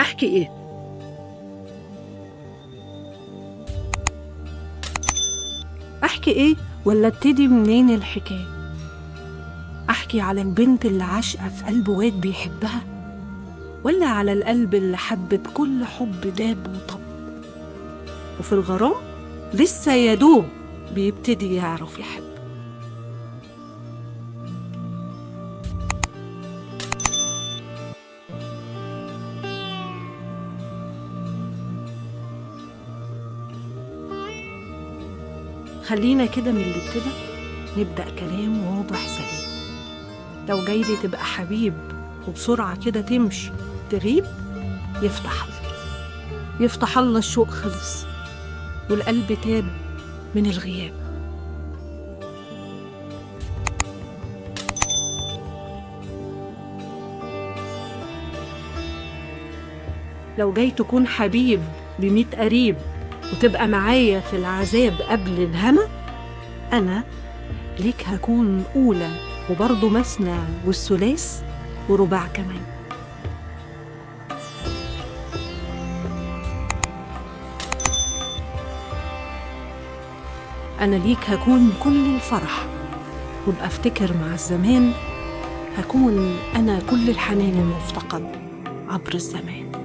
أحكي إيه؟ أحكي إيه ولا ابتدي منين الحكاية؟ أحكي على البنت اللي عاشقة في قلب واد بيحبها، ولا على القلب اللي حب بكل حب داب وطب، وفي الغرام لسه يدوب بيبتدي يعرف يحب؟ خلينا كده من اللي ابتدى نبدأ كلام واضح سليم. لو جايلي تبقى حبيب وبسرعة كده تمشي تغيب، يفتح الله الشوق خلص والقلب تاب من الغياب. لو جاي تكون حبيب ب100 قريب وتبقى معايا في العذاب قبل الهنا، أنا ليك هكون أولى وبرضه مثنى والثلاث ورباع كمان. أنا ليك هكون كل الفرح، وابقى افتكر مع الزمان هكون أنا كل الحنان المفتقد عبر الزمان.